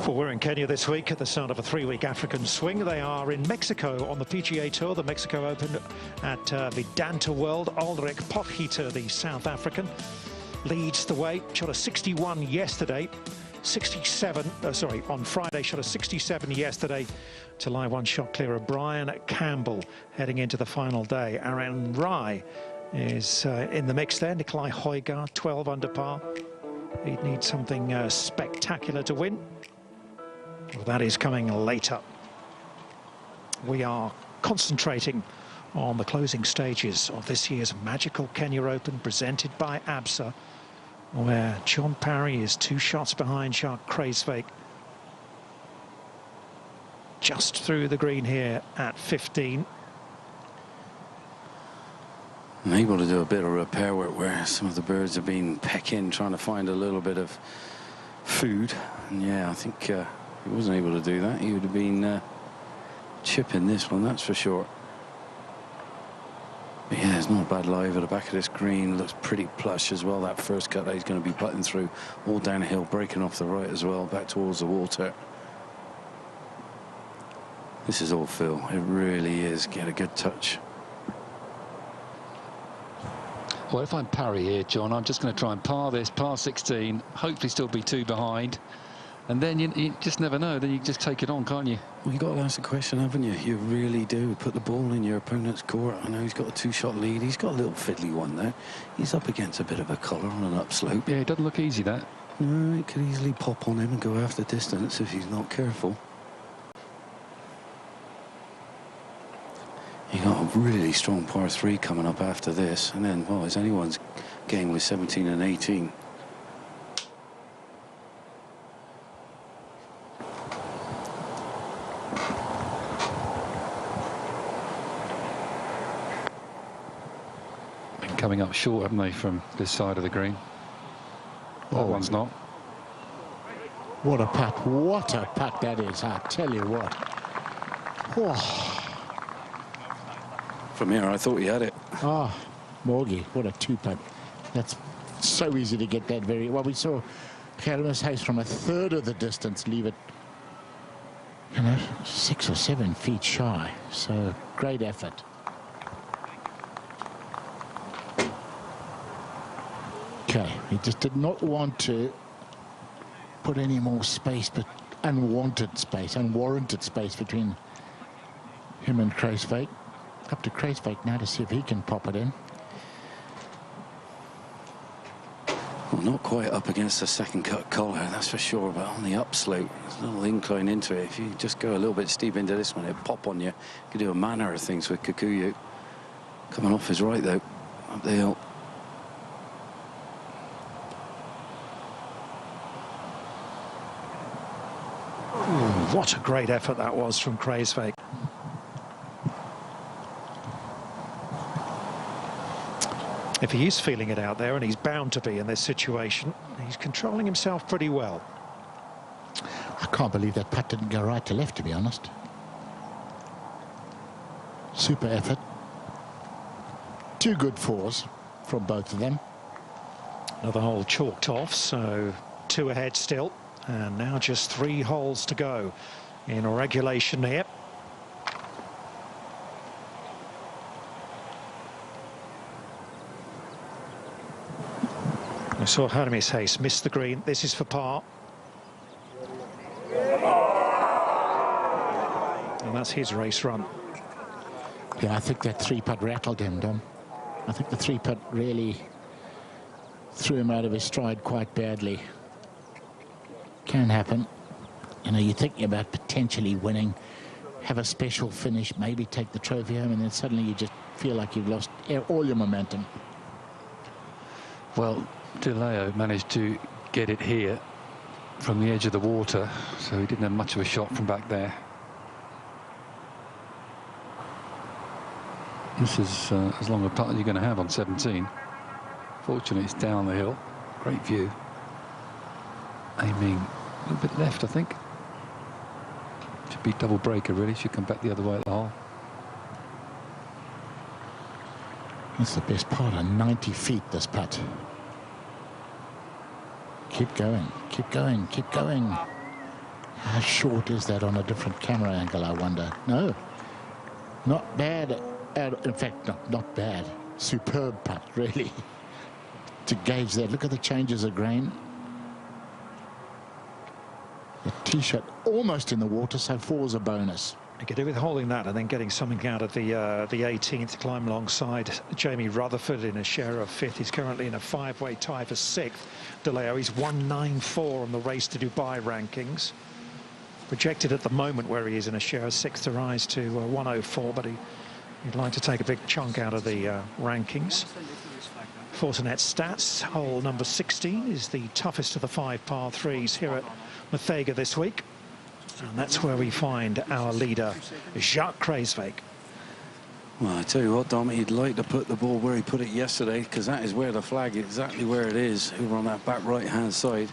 Well, we're in Kenya this week at the start of a 3-week African swing. They are in Mexico on the PGA Tour, the Mexico Open at Vidanta World. Ulrich Potgieter, the South African, leads the way. Shot a 61 yesterday. 67, on Friday, shot a 67 yesterday to lie one shot clear of Brian Campbell heading into the final day. Aaron Rai is in the mix there. Nikolai Højgaard, 12 under par. He'd need something spectacular to win. Well, that is coming later. We are concentrating on the closing stages of this year's Magical Kenya Open presented by ABSA, where John Parry is 2 shots behind Shark Kreiswijk. Just through the green here at 15. I'm able to do a bit of repair work where some of the birds have been pecking, trying to find a little bit of food. And yeah, I think he wasn't able to do that. He would have been chipping this one, that's for sure. But yeah, it's not a bad lie over the back of this green. Looks pretty plush as well. That first cut that he's going to be putting through, all downhill, breaking off the right as well, back towards the water. This is all Phil. It really is. Get a good touch. Well, if I'm Parry here, John, I'm just going to try and par this, par 16, hopefully still be 2 behind. And then you just never know. Then you just take it on, can't you? Well, you've got to ask the question, haven't you? You really do. Put the ball in your opponent's court. I know he's got a 2-shot lead. He's got a little fiddly one there. He's up against a bit of a collar on an upslope. Yeah, it doesn't look easy, that. No, it could easily pop on him and go half the distance if he's not careful. You got a really strong par 3 coming up after this, and then, well, it's anyone's game with 17 and 18. Been coming up short, haven't they, from this side of the green? That one's not. What a putt! What a putt that is! I tell you what. Oh. From here, I thought he had it. Oh, Morgie, what a 2-putt. That's so easy to get that very... Well, we saw Kermis Hayes from a third of the distance leave it, 6 or 7 feet shy. So, great effort. Okay, he just did not want to put any more space, but unwanted space, unwarranted space between him and Kreiswijk. Up to Kreiswijk now to see if he can pop it in. Well, not quite up against the second cut collar, that's for sure, but on the upslope, there's a little incline into it. If you just go a little bit steep into this one, it'll pop on you. You can do a manner of things with Kikuyu. Coming off his right, though, up the hill. Ooh, what a great effort that was from Kreiswijk. If he is feeling it out there, and he's bound to be in this situation, he's controlling himself pretty well. I can't believe that putt didn't go right to left, to be honest. Super effort. 2 good 4s from both of them. Another hole chalked off, so 2 ahead still. And now just 3 holes to go in regulation here. I saw Hermes Hayes miss the green. This is for par. And that's his race run. Yeah, I think that 3-putt rattled him, Dom. I think the 3-putt really threw him out of his stride quite badly. Can happen. You know, you're thinking about potentially winning, have a special finish, maybe take the trophy home, and then suddenly you just feel like you've lost all your momentum. Well, De Leo managed to get it here from the edge of the water, so he didn't have much of a shot from back there. This is as long a putt as you're going to have on 17. Fortunately, it's down the hill. Great view. Aiming a little bit left, I think. Should be double breaker, really. Should come back the other way at the hole. That's the best part of 90 feet, this putt. Keep going, keep going, keep going. How short is that on a different camera angle, I wonder? No, not bad. In fact, not bad. Superb putt, really, to gauge that. Look at the changes of grain. The tee shot almost in the water, so 4 is a bonus. You could do with holding that and then getting something out of the 18th, climb alongside Jamie Rutherford in a share of 5th. He's currently in a 5-way tie for 6th. DeLeo, he's 194 on the Race to Dubai rankings. Projected at the moment where he is in a share of 6th to rise to 104, but he'd like to take a big chunk out of the rankings. Fortinet stats, hole number 16 is the toughest of the 5 par 3s here at Mathega this week. And that's where we find our leader, Jacques Kruijswijk. Well, I tell you what, Dom, he'd like to put the ball where he put it yesterday, because that is where the flag, exactly where it is, over on that back right-hand side.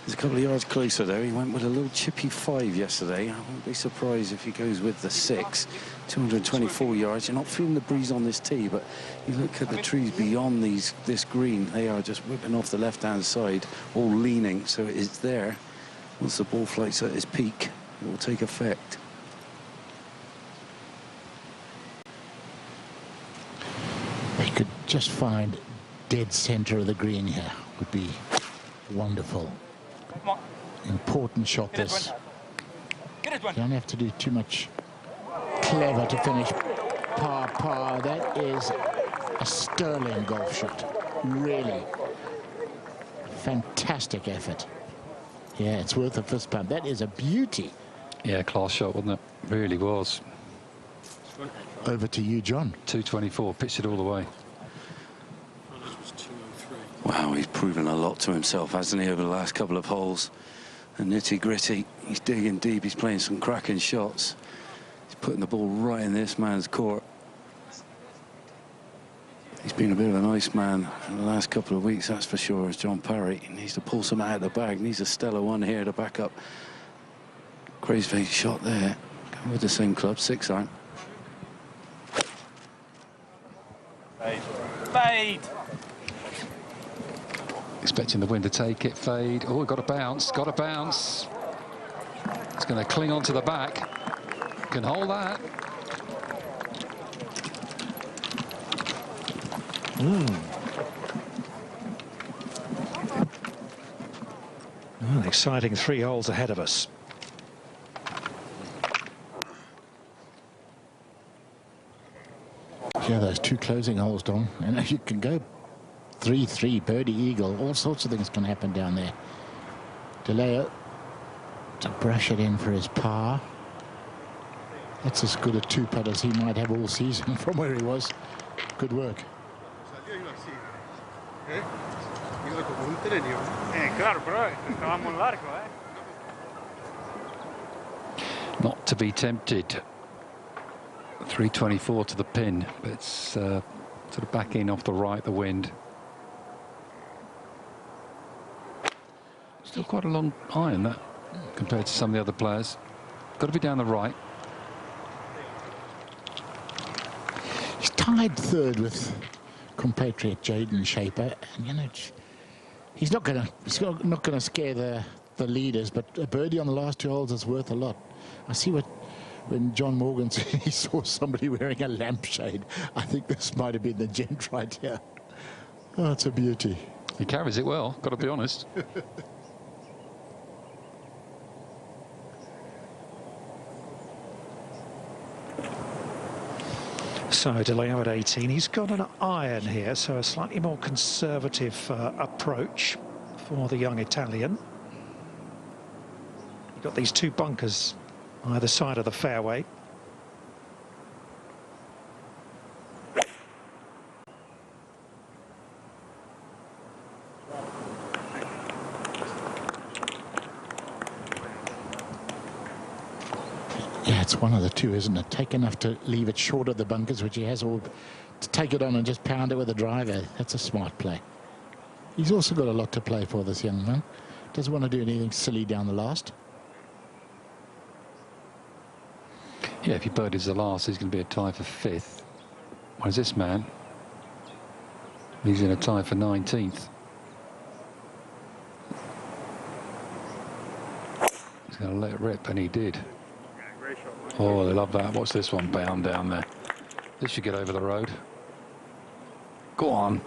He's a couple of yards closer there. He went with a little chippy 5 yesterday. I won't be surprised if he goes with the 6. 224 yards. You're not feeling the breeze on this tee, but you look at the trees beyond this green. They are just whipping off the left-hand side, all leaning, so it's there. Once the ball flights at its peak, it will take effect. They could just find dead center of the green here. Would be wonderful. Important shot this. You don't have to do too much clever to finish par. That is a sterling golf shot. Really. Fantastic effort. Yeah, it's worth a fist pump. That is a beauty. Yeah, class shot, wasn't it? Really was. Over to you, John. 224, pitched it all the way. Wow, he's proven a lot to himself, hasn't he, over the last couple of holes. The nitty-gritty, he's digging deep, he's playing some cracking shots. He's putting the ball right in this man's court. He's been a bit of a nice man in the last couple of weeks, that's for sure, as John Parry. He needs to pull some out of the bag. Needs a stellar one here to back up Kruijswijk's shot there. Going with the same club, 6 iron. Fade. Expecting the wind to take it, fade. Oh, got a bounce, got a bounce. It's going to cling onto the back. Can hold that. An exciting 3 holes ahead of us. Yeah, those 2 closing holes, Dom. And you can go 3-3, birdie, eagle. All sorts of things can happen down there. DeLeo to brush it in for his par. That's as good a 2-putt as he might have all season from where he was. Good work. Not to be tempted. 324 to the pin, but it's sort of back in off the right, the wind. Still quite a long iron, that, compared to some of the other players. Got to be down the right. He's tied 3rd with compatriot Jaden Shaper, and you know he's not going to scare the leaders, but a birdie on the last 2 holes is worth a lot. I see when John Morgan said he saw somebody wearing a lampshade. I think this might have been the gent right here. Oh, it's a beauty. He carries it well, got to be honest. So DeLeo at 18, he's got an iron here, so a slightly more conservative approach for the young Italian. You've got these 2 bunkers either side of the fairway. Yeah, it's one of the 2, isn't it? Take enough to leave it short of the bunkers, which he has, or to take it on and just pound it with a driver. That's a smart play. He's also got a lot to play for, this young man. Doesn't want to do anything silly down the last. Yeah, if he birdies the last, he's going to be a tie for 5th. Whereas this man, he's in a tie for 19th. He's going to let it rip, and he did. Oh, they love that. Watch this one bound down there. This should get over the road. Go on.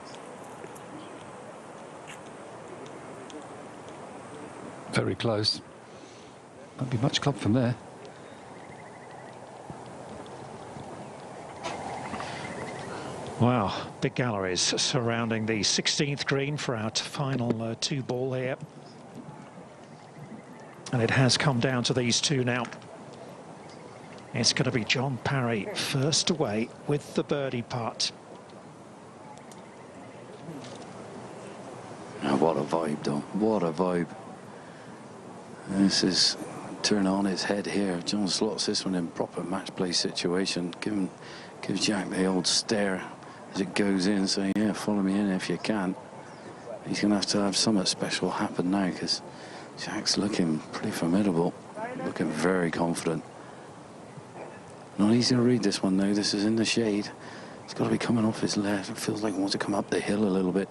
Very close. Won't be much club from there. Wow, big galleries surrounding the 16th green for our final two ball here. And it has come down to these two now. It's going to be John Parry first away with the birdie putt. Oh, what a vibe, Dom. What a vibe. This is turn on his head here. John slots this one in proper match play situation. Give Jack the old stare as it goes in, saying, yeah, follow me in if you can. He's going to have something special happen now, because Jack's looking pretty formidable, looking very confident. Not easy to read this one, though. This is in the shade. It's got to be coming off his left. It feels like he wants to come up the hill a little bit.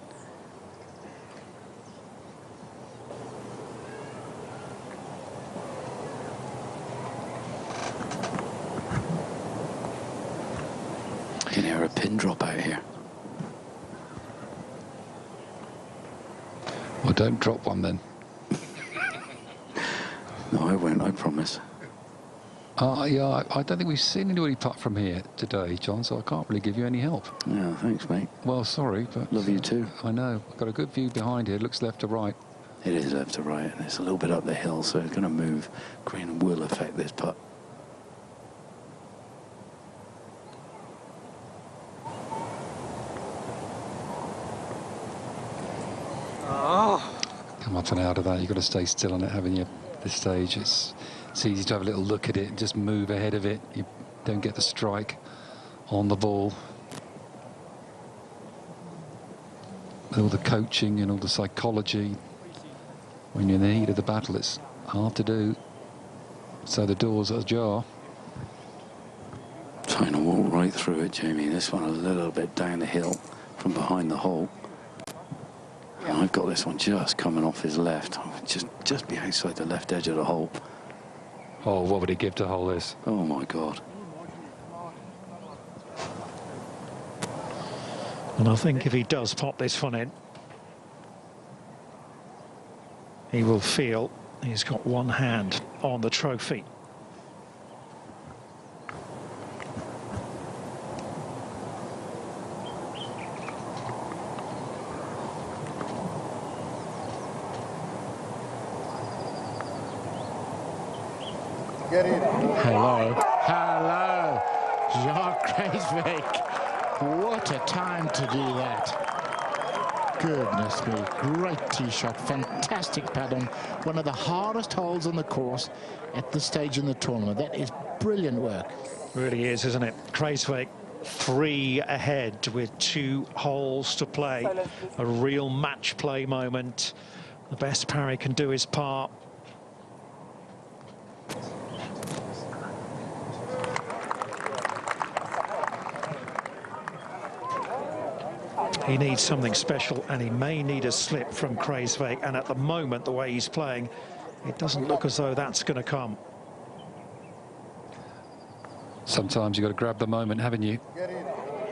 You can hear a pin drop out here. Well, don't drop one then. No, I won't, I promise. Yeah, I don't think we've seen anybody putt from here today, John, so I can't really give you any help. Yeah, thanks, mate. Well, sorry, but... Love you too. I know. I've got a good view behind here. It looks left to right. It is left to right, and it's a little bit up the hill, so it's going to move. Green will affect this putt. Come up and out of that. You've got to stay still on it, haven't you, at this stage? It's easy to have a little look at it and just move ahead of it. You don't get the strike on the ball. With all the coaching and all the psychology, when you're in the heat of the battle, it's hard to do. So the doors are ajar. Trying to walk right through it, Jamie. This one a little bit down the hill from behind the hole. And I've got this one just coming off his left. Just be outside the left edge of the hole. Oh, what would he give to hold this? Oh, my God. And I think if he does pop this one in, he will feel he's got one hand on the trophy. Get in. Hello. Hello. Jacques Kreiswijk. What a time to do that. Goodness me. Great tee shot. Fantastic pattern. One of the hardest holes on the course at this stage in the tournament. That is brilliant work. Really is, isn't it? Kreiswijk 3 ahead with 2 holes to play. A real match play moment. The best Parry can do his part. He needs something special, and he may need a slip from Kreiswijk. And at the moment, the way he's playing, it doesn't look as though that's going to come. Sometimes you've got to grab the moment, haven't you?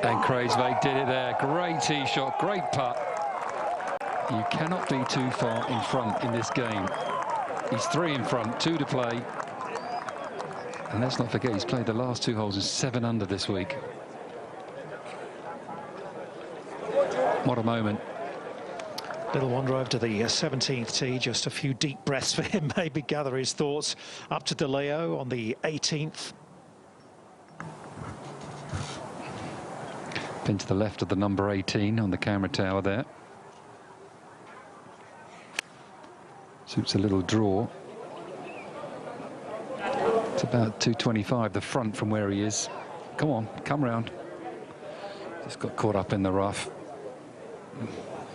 And Kreiswijk did it there. Great tee shot, great putt. You cannot be too far in front in this game. He's 3 in front, 2 to play. And let's not forget, he's played the last 2 holes in 7 under this week. What a moment. Little wander over to the 17th tee, just a few deep breaths for him, maybe gather his thoughts. Up to De Leo on the 18th. Pin to the left of the number 18 on the camera tower there. Suits a little draw. It's about 225, the front from where he is. Come on, come round. Just got caught up in the rough.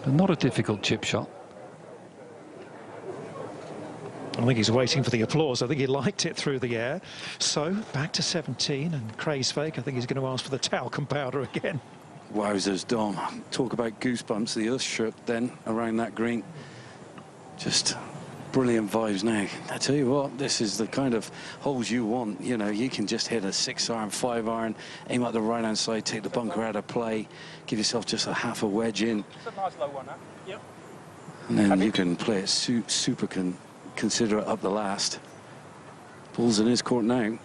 But not a difficult chip shot. I think he's waiting for the applause. I think he liked it through the air. So back to 17, and Kreiswijk, I think he's going to ask for the talcum powder again. Wowzers, Dom. Talk about goosebumps. The earth shook then around that green. Just brilliant vibes now. I tell you what, this is the kind of holes you want. You know, you can just hit a 6-iron, 5-iron, aim at the right-hand side, take the bunker out of play, give yourself just a half a wedge in. It's a nice low one, huh? Yep. And then you can play it super considerate up the last. Ball's in his court now.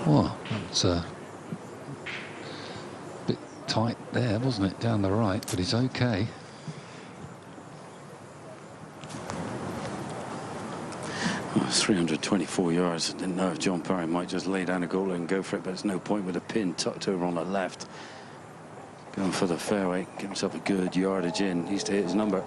Well, it's a bit tight there, wasn't it, down the right, but it's okay. Well, it's 324 yards. I didn't know if John Parry might just lay down a goal and go for it, but there's no point with a pin tucked over on the left. Going for the fairway, give himself a good yardage in. He used to hit his number.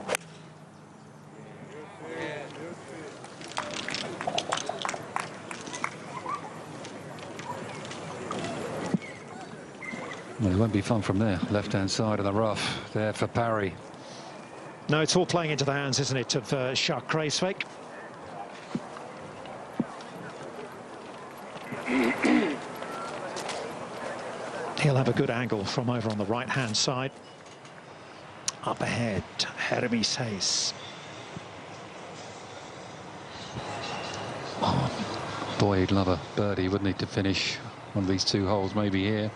Well, it won't be fun from there. Left-hand side of the rough there for Parry. No, it's all playing into the hands, isn't it, of Jacques Kruijswijk. He'll have a good angle from over on the right-hand side. Up ahead, Hermie Says. Oh, boy, he'd love a birdie, wouldn't he, to finish one of these two holes, maybe here.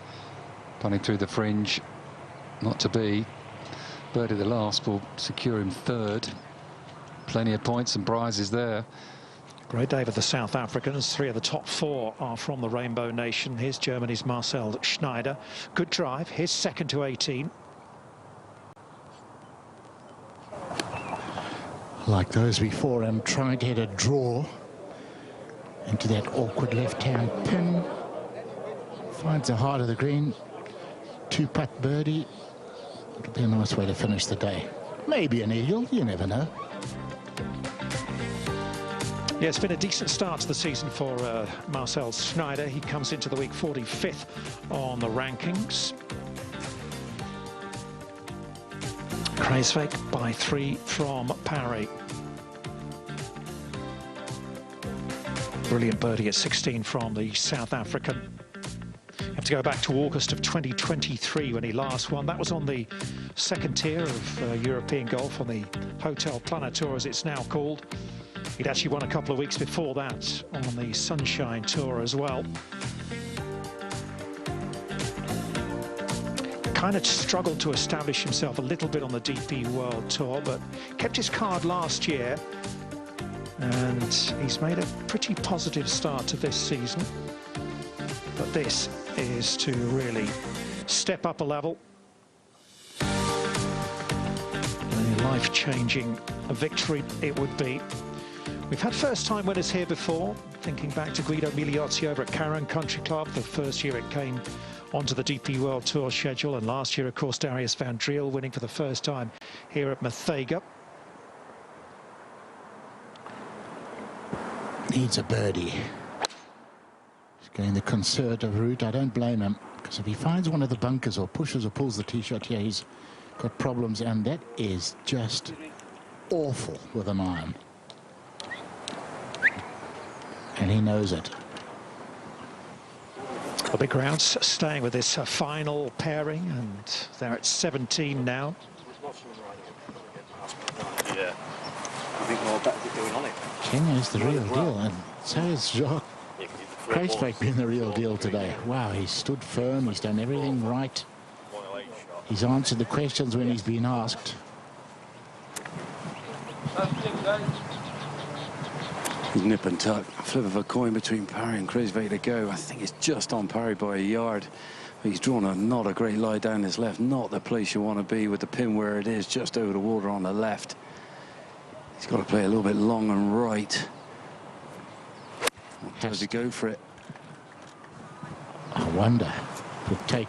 Punting through the fringe, not to be. Birdie the last will secure him third. Plenty of points and prizes there. Great day for the South Africans. 3 of the top 4 are from the Rainbow Nation. Here's Germany's Marcel Schneider. Good drive. His second to 18. Like those before him, trying to hit a draw into that awkward left-hand pin. Finds the heart of the green. 2-putt birdie. It'll be a nice way to finish the day. Maybe an eagle, you never know. Yeah, it's been a decent start to the season for Marcel Schneider. He comes into the week 45th on the rankings. Kruijswijk by 3 from Parry. Brilliant birdie at 16 from the South African. Have to go back to August of 2023 when he last won. That was on the second tier of European golf, on the Hotel Planet Tour, as it's now called. He'd actually won a couple of weeks before that on the Sunshine Tour as well. Kind of struggled to establish himself a little bit on the DP World Tour, but kept his card last year. And he's made a pretty positive start to this season. But this is to really step up a level. A life-changing victory it would be. We've had first-time winners here before, thinking back to Guido Migliozzi over at Carron Country Club, the first year it came onto the DP World Tour schedule, and last year, of course, Darius van Driel winning for the first time here at Mathega. Needs a birdie. He's going the conservative route. I don't blame him, because if he finds one of the bunkers or pushes or pulls the tee shot here, he's got problems, and that is just awful with an iron. And he knows it. The big rounds staying with this final pairing, and they're at 17 now. Yeah. I think more better going on it. Kenya's the real deal, and so is Jacques Kruijswijk been the real deal today. Wow, he's stood firm, he's done everything right. He's answered the questions when he's been asked. Nip and tuck, flip of a coin between Parry and Kruijswijk to go. I think it's just on Parry by a yard. He's drawn not a great lie down his left, not the place you want to be, with the pin where it is, just over the water on the left. He's got to play a little bit long and right. Does he go for it? I wonder if it take...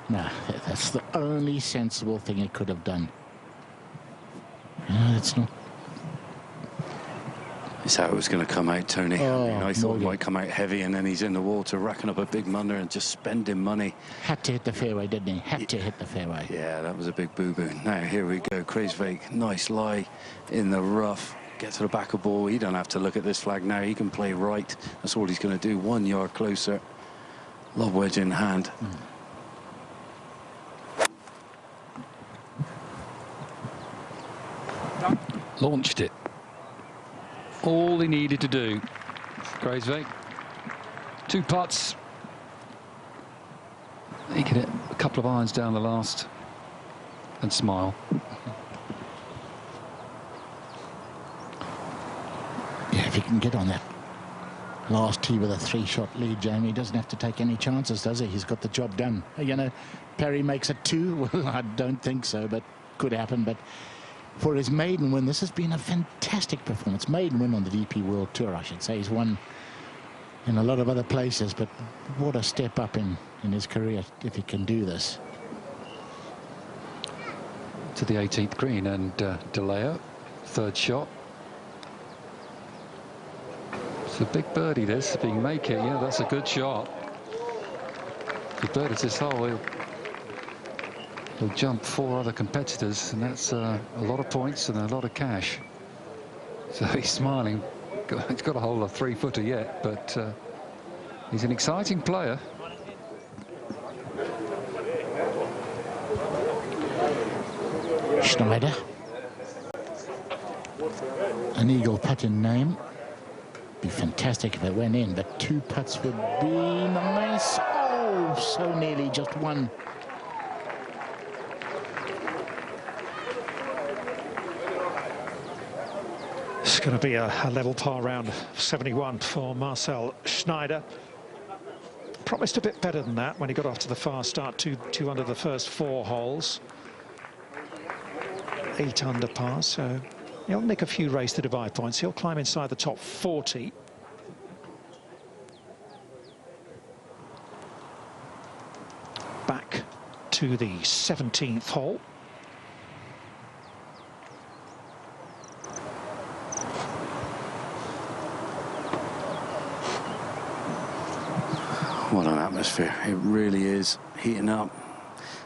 No, that's the only sensible thing he could have done. No, it's not. It's how it was going to come out, Tony. Oh, I mean, I thought Morgan. it might come out heavy, and then he's in the water, racking up a big munder and just spending money. Had to hit the fairway, didn't he? Had to hit the fairway. Yeah, that was a big boo-boo. Now, here we go. Kreiswijk, nice lie in the rough. Get to the back of ball. He don't have to look at this flag now. He can play right. That's all he's going to do. 1 yard closer. Lob wedge in hand. Launched it. All he needed to do. Kreiswijk. 2 putts. He could hit a couple of irons down the last and smile. Yeah, if he can get on that last tee with a 3-shot lead, Jamie, he doesn't have to take any chances, does he? He's got the job done. You know, Perry makes it 2. Well, I don't think so, but could happen. But for his maiden win, this has been a fantastic performance. Maiden win on the DP World Tour, I should say. He's won in a lot of other places, but what a step up in his career if he can do this. To the 18th green, and De Leo, 3rd shot. It's a big birdie, this. If he can make it, yeah, that's a good shot. If he birdies this hole, he'll jump 4 other competitors, and that's a lot of points and a lot of cash. So he's smiling. He's got a hole of 3-footer yet, but he's an exciting player. Schneider. An eagle putt in name. Be fantastic if it went in, but 2 putts would be nice. Oh, so nearly just 1. It's going to be a level par round 71 for Marcel Schneider. Promised a bit better than that when he got off to the fast start, 2 under the first 4 holes. 8 under par, so he'll nick a few race to Dubai points. He'll climb inside the top 40. Back to the 17th hole. What an atmosphere. It really is heating up.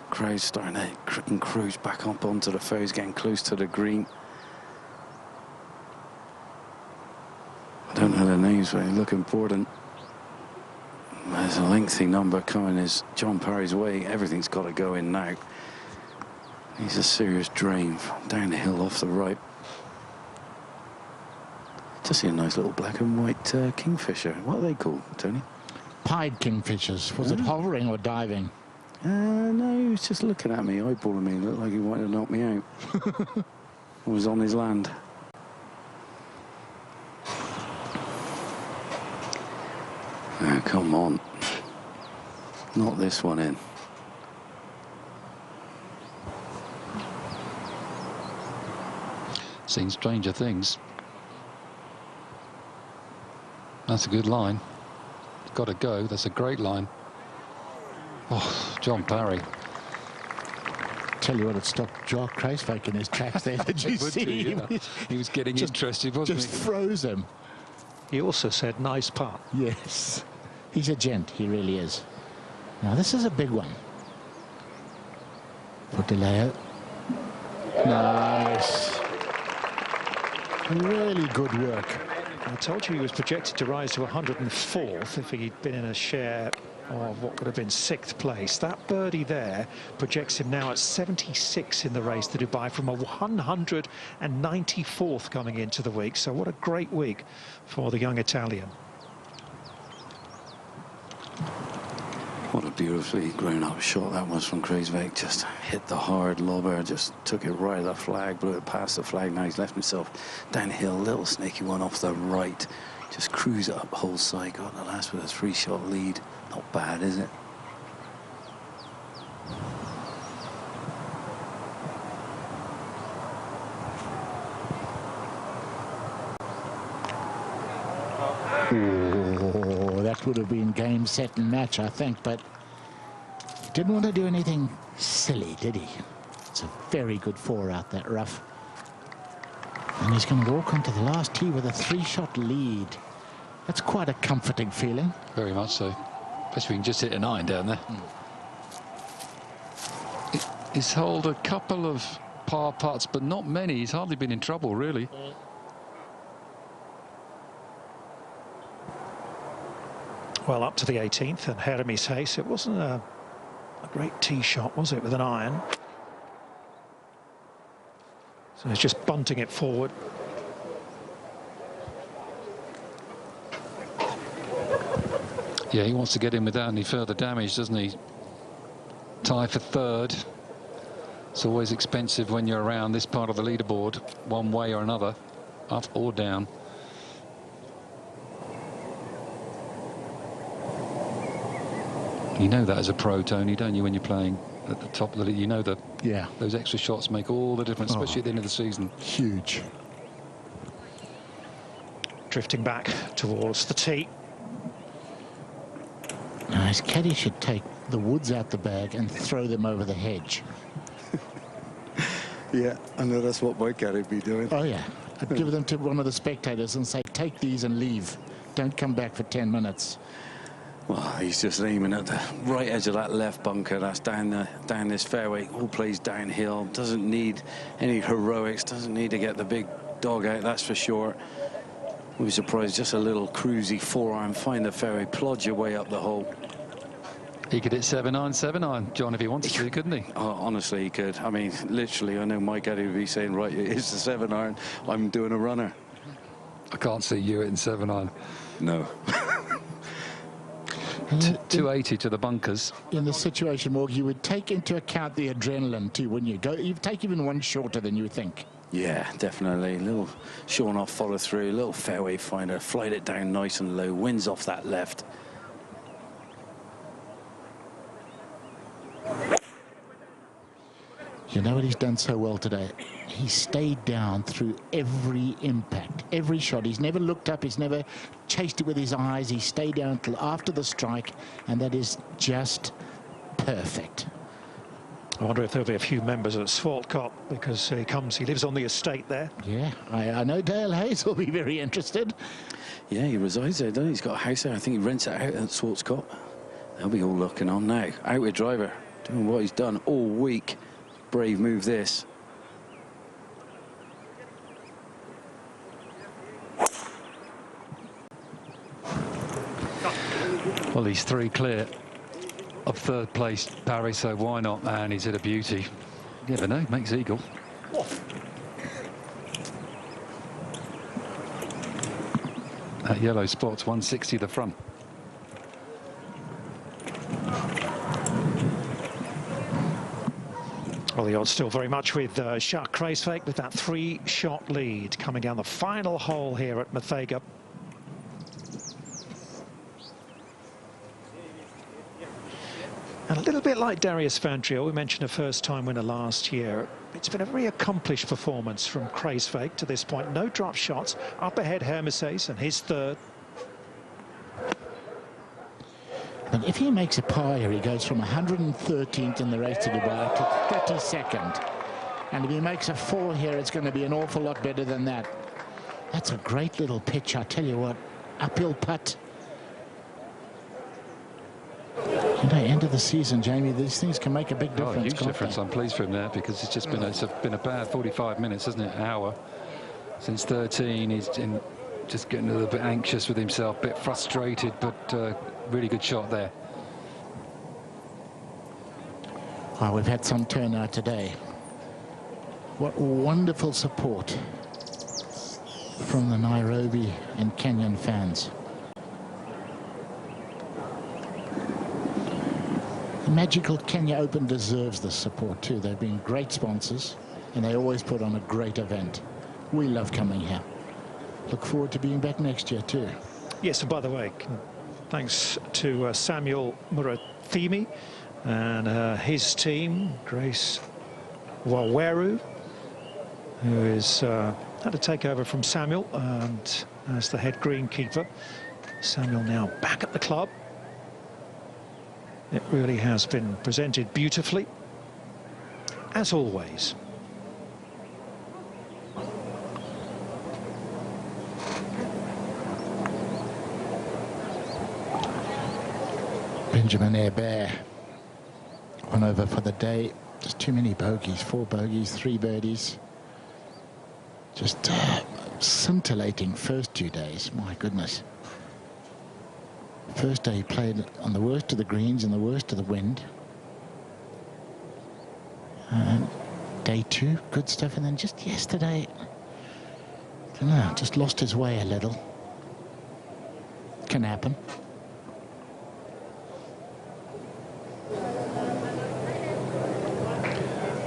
Crowd's starting to encroach back up onto the fairways, getting close to the green. I don't know the names, but they look important. There's a lengthy number coming as John Parry's way. Everything's got to go in now. He's a serious drain down the hill off the right. Just see a nice little black and white kingfisher. What are they called, Tony? Pied kingfishers. Was it hovering or diving? No, he was just looking at me, eyeballing me. Looked like he wanted to knock me out. I was on his land. Oh, come on. Not this one in. Seen stranger things. That's a good line. Got to go. That's a great line. Oh, John Parry. Tell you what, it stopped Jock Kreiswijk in his tracks there. Did you see? He was getting interested, wasn't Just he? froze him. He also said nice putt. Yes. He's a gent. He really is. Now, this is a big one. For De Leo. Nice. Really good work. I told you he was projected to rise to 104th if he'd been in a share of what would have been 6th place. That birdie there projects him now at 76 in the race to Dubai from a 194th coming into the week. So what a great week for the young Italian. What a beautifully grown-up shot that was from Kreiswijk. Just hit the hard lobber, just took it right at the flag, blew it past the flag. Now he's left himself downhill, little snaky one off the right. Just cruise it up whole side. Got the last with a 3-shot lead. Not bad, is it? Oh, that would have been game, set and match, I think, but he didn't want to do anything silly, did he? It's a very good 4 out that rough. And he's going to walk onto the last tee with a 3-shot lead. That's quite a comforting feeling. Very much so. Especially we can just hit an iron down there. He's held a couple of par putts, but not many. He's hardly been in trouble, really. Well, up to the 18th, and Jeremy's Hayes, it wasn't a great tee shot, was it, with an iron? So he's just bunting it forward. Yeah, he wants to get in without any further damage, doesn't he? Tie for third. It's always expensive when you're around this part of the leaderboard, one way or another, up or down. You know that as a pro, Tony, don't you, when you're playing at the top of the league? You know that those extra shots make all the difference, especially at the end of the season. Huge. Drifting back towards the tee. Now, his caddy should take the woods out the bag and throw them over the hedge. Yeah, I know that's what my caddy would be doing. Oh, yeah. I'd give them to one of the spectators and say, take these and leave. Don't come back for 10 minutes. Well, he's just aiming at the right edge of that left bunker. That's down this fairway. All plays downhill. Doesn't need any heroics. Doesn't need to get the big dog out, that's for sure. We'll be surprised. Just a little cruisy 4-iron. Find the fairway. Plod your way up the hole. He could hit 7-iron, 7-iron, John, if he wanted to, couldn't he? Oh, honestly, he could. I mean, literally, I know my caddy would be saying, right, it's the 7-iron. I'm doing a runner. I can't see you hitting 7-iron. No. 280 to the bunkers. In this situation, Morg, you would take into account the adrenaline too when you go. You'd take even one shorter than you think. Yeah, definitely. A little shorn off follow through, a little fairway finder, flight it down nice and low, winds off that left. You know what he's done so well today? He stayed down through every impact, every shot. He's never looked up. He's never chased it with his eyes. He stayed down until after the strike, and that is just perfect. I wonder if there'll be a few members at Swartcott, because he lives on the estate there. Yeah, I know Dale Hayes will be very interested. Yeah, he resides there, doesn't he? He's got a house there. I think he rents it out at Swartcott. They'll be all looking on now. Out with driver, doing what he's done all week. Brave move, this. Well, he's 3 clear of third place, Parry, so why not? And he's hit a beauty. You never know, makes eagle. That yellow spot's 160 the front. Well, the odds still very much with Jacques Kruijswijk with that 3-shot lead coming down the final hole here at Mathega. And a little bit like Darius Van Driel, we mentioned a first-time winner last year. It's been a very accomplished performance from Kruijswijk to this point. No drop shots. Up ahead, Hermes and his third. But if he makes a par here, he goes from 113th in the race to Dubai to 32nd. And if he makes a 4 here, it's going to be an awful lot better than that. That's a great little pitch, I tell you what. Uphill putt. You know, end of the season, Jamie, these things can make a big difference. Oh, huge difference. I'm pleased for him there, because it's just been a bad 45 minutes, hasn't it? An hour. Since 13, he's just getting a little bit anxious with himself, a bit frustrated, but really good shot there. Well, we've had some turnout today. What wonderful support from the Nairobi and Kenyan fans. The magical Kenya Open deserves the support too. They've been great sponsors, and they always put on a great event. We love coming here. Look forward to being back next year too. Yes, and by the way, thanks to Samuel Murathimi and his team, Grace Waweru, who is had to take over from Samuel and as the head greenkeeper. Samuel now back at the club. It really has been presented beautifully, as always. Benjamin Hebert won over for the day. Just too many bogeys. 4 bogeys, 3 birdies. Just scintillating first 2 days. My goodness. First day he played on the worst of the greens and the worst of the wind. And day 2, good stuff. And then just yesterday, I don't know, just lost his way a little. Can happen.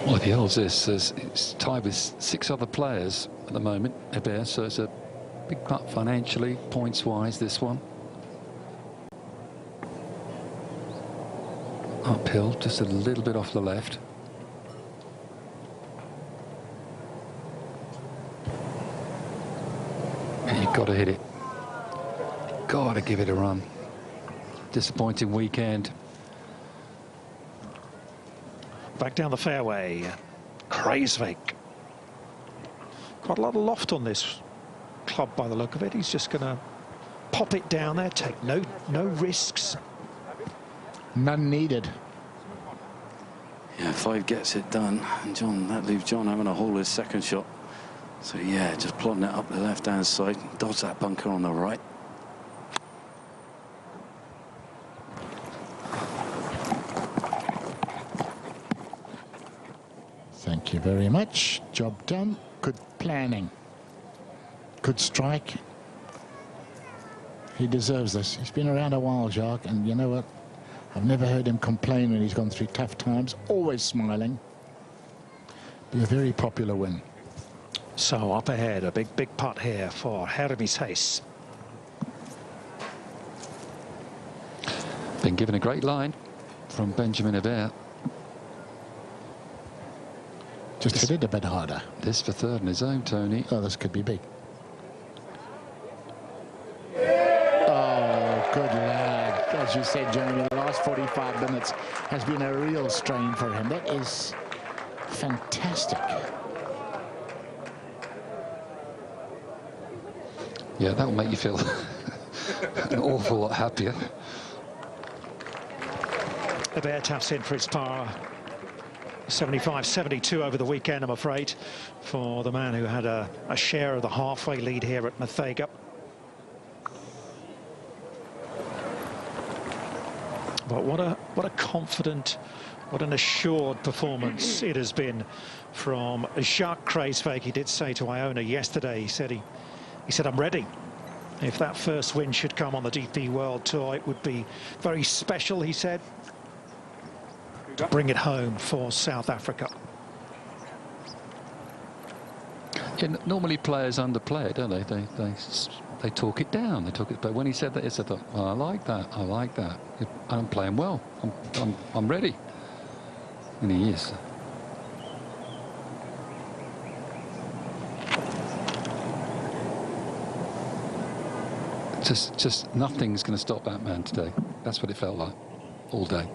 Well, if he holds this, it's tied with 6 other players at the moment, Hebert, so it's a big putt financially, points-wise, this one. Uphill, just a little bit off the left. And you've got to hit it. Got to give it a run. Disappointing weekend. Back down the fairway, Kreisvik. Quite a lot of loft on this club by the look of it. He's just going to pop it down there, take no risks. None needed. Yeah, 5 gets it done, and John, that leaves John having to hold his second shot. So yeah, just plodding it up the left-hand side, dodge that bunker on the right. Thank you very much. Job done. Good planning. Good strike. He deserves this. He's been around a while, Jacques, and you know what? I've never heard him complain when he's gone through tough times. Always smiling. Be a very popular win. So up ahead, a big putt here for Hermes Hayes. Been given a great line from Benjamin Hebert. Just hit it a bit harder. This for 3rd in his own, Tony. Oh, this could be big. Oh, good lad. As you said, Jeremy, the last 45 minutes has been a real strain for him. That is fantastic. Yeah, that'll make you feel an awful lot happier. Hebert taps in for his par. 75-72 over the weekend, I'm afraid, for the man who had a share of the halfway lead here at Mathega. But what a confident, what an assured performance it has been from Jacques Kreisvik. He did say to Iona yesterday, he said I'm ready. If that first win should come on the DP World Tour, it would be very special, he said, to bring it home for South Africa. Yeah, normally players underplay it, don't they? They talk it down. They talk it. But when he said that, I thought, well, I like that. I like that. I'm playing well. I'm ready. And he is. Just nothing's going to stop that man today. That's what it felt like all day.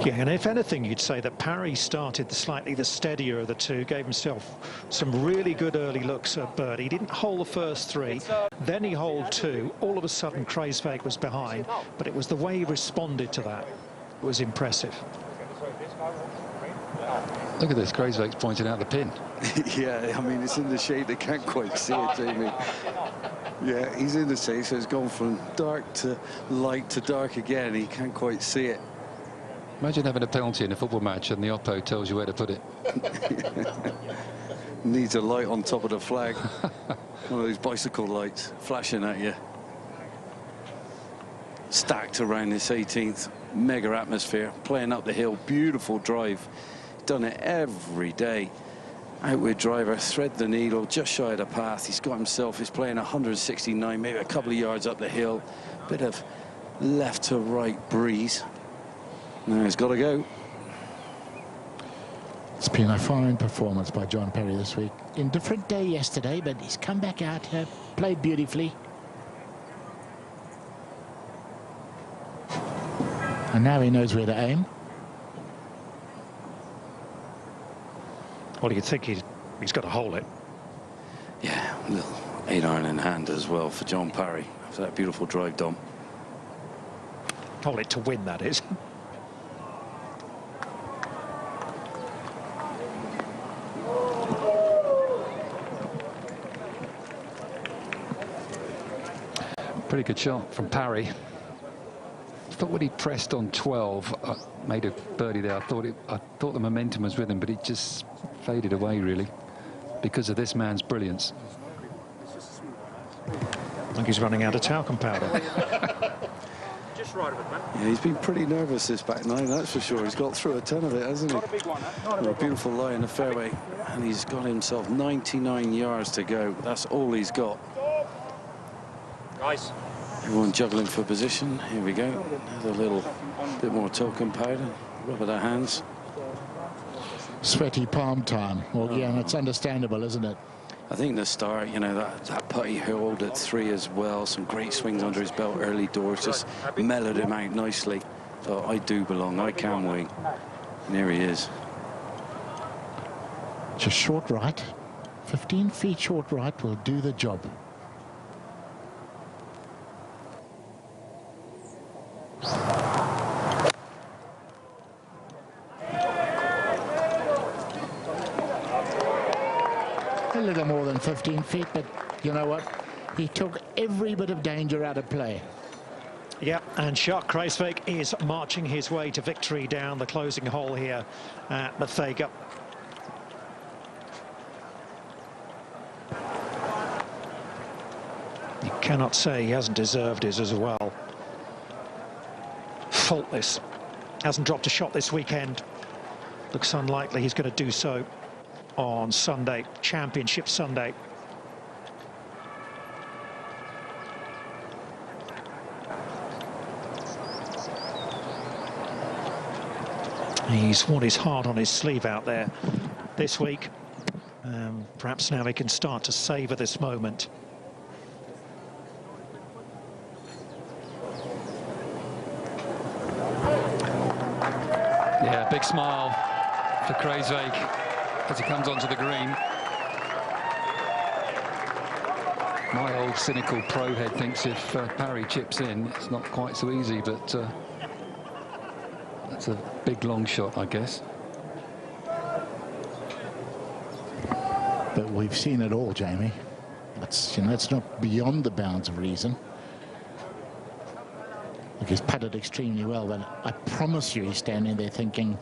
Yeah, and if anything, you'd say that Parry started slightly the steadier of the two, gave himself some really good early looks at birdie. He didn't hold the first 3, then he holed 2. All of a sudden, Kreisvik was behind, but it was the way he responded to that that was impressive. Look at this, Kreisvik's pointing out the pin. Yeah, I mean, it's in the shade, they can't quite see it, Jamie. Yeah, he's in the shade, so it's gone from dark to light to dark again. He can't quite see it. Imagine having a penalty in a football match and the oppo tells you where to put it. Needs a light on top of the flag. One of those bicycle lights flashing at you. Stacked around this 18th. Mega atmosphere. Playing up the hill. Beautiful drive. Done it every day. Outward driver. Thread the needle. Just shy of the path. He's got himself. He's playing 169. Maybe a couple of yards up the hill. Bit of left to right breeze. Now he's got to go. It's been a fine performance by John Perry this week. In different day yesterday, but he's come back out here, played beautifully. And now he knows where to aim. Well, you'd think he's got to hold it. Yeah, a little 8-iron in hand as well for John Parry. After that beautiful drive, Dom. Hold it to win, that is. Pretty good shot from Parry. I thought when he pressed on 12, made a birdie there. I thought the momentum was with him, but it just faded away really because of this man's brilliance. I think he's running out of talcum powder. Just right of it, man. Yeah, he's been pretty nervous this back nine, that's for sure. He's got through a ton of it, hasn't he? Not a big one, huh? A beautiful lie in the fairway, and he's got himself 99 yards to go. That's all he's got. Nice. Everyone juggling for position. Here we go. Another little bit more talcum powder. Rub of the hands. Sweaty palm time. Well, yeah, and it's understandable, isn't it? I think the start, you know, that putt he hurled at 3 as well. Some great swings under his belt early doors. Just mellowed him out nicely. So I do belong. I can win. And here he is. Just short right. 15 feet short right will do the job. A little more than 15 feet, but you know what? He took every bit of danger out of play. Yeah, and Shark Kruiswijk is marching his way to victory down the closing hole here at the Vega. You cannot say he hasn't deserved his as well. Faultless. Hasn't dropped a shot this weekend. Looks unlikely he's going to do so on Sunday, Championship Sunday. He's worn his heart on his sleeve out there this week. Perhaps now he can start to savour this moment. Yeah, big smile for Kruiswijk as he comes onto the green. My old cynical pro head thinks if Parry chips in, it's not quite so easy, but that's a big long shot, I guess. But we've seen it all, Jamie. That's, you know, it's not beyond the bounds of reason. Look, he's putted extremely well, but I promise you he's standing there thinking,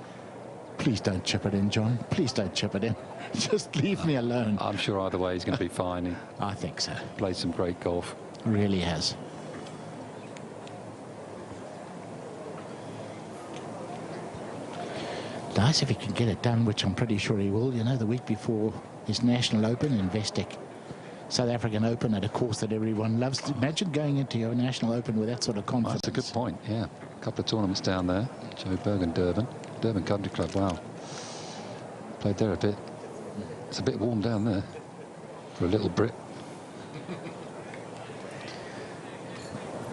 please don't chip it in, John. Please don't chip it in. Just leave me alone. I'm sure either way he's going to be fine. He I think so. played some great golf. Really has. Nice if he can get it done, which I'm pretty sure he will. You know, the week before his National Open, Investec South African Open at a course that everyone loves. Imagine going into your National Open with that sort of confidence. That's a good point, yeah. A couple of tournaments down there. Joburg and Durban. Durban Country Club, wow. Played there a bit. It's a bit warm down there for a little Brit.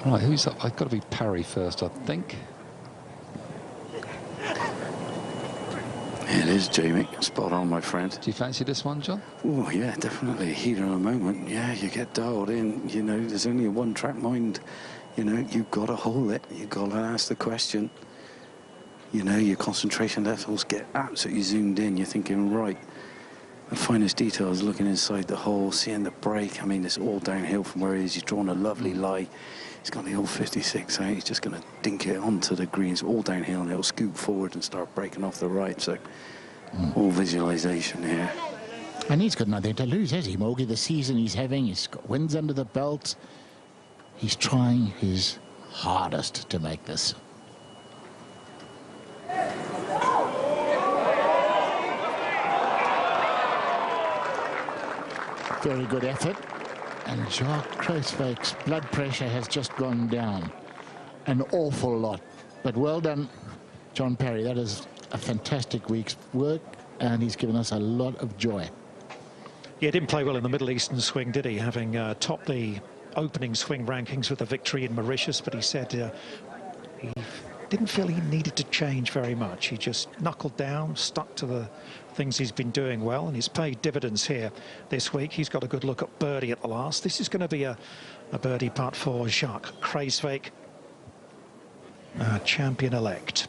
Right, who's up? I've got to be Parry first, I think. It is, Jamie. Spot on, my friend. Do you fancy this one, John? Oh, yeah, definitely. Heat of a moment. Yeah, you get dialed in. You know, there's only a one-track mind. You know, you've got to hold it. You've got to ask the question. You know, your concentration levels get absolutely zoomed in. You're thinking, right, the finest details, looking inside the hole, seeing the break. I mean, it's all downhill from where he is. He's drawn a lovely lie. He's got the old 56 out. He's just going to dink it onto the greens, all downhill, and it'll scoop forward and start breaking off the right. So, all visualization here. And he's got nothing to lose, has he, Morgie? The season he's having, he's got wins under the belt. He's trying his hardest to make this. Very good effort. And Jacques Kruiswijk's blood pressure has just gone down an awful lot. But well done, John Parry. That is a fantastic week's work, and he's given us a lot of joy. Yeah, didn't play well in the Middle Eastern swing, did he? Having topped the opening swing rankings with a victory in Mauritius, but he said he didn't feel he needed to change very much. He just knuckled down, stuck to the things he's been doing well, and he's paid dividends here this week. He's got a good look at birdie at the last. This is going to be a birdie putt for Jacques Kreiswijk, champion-elect.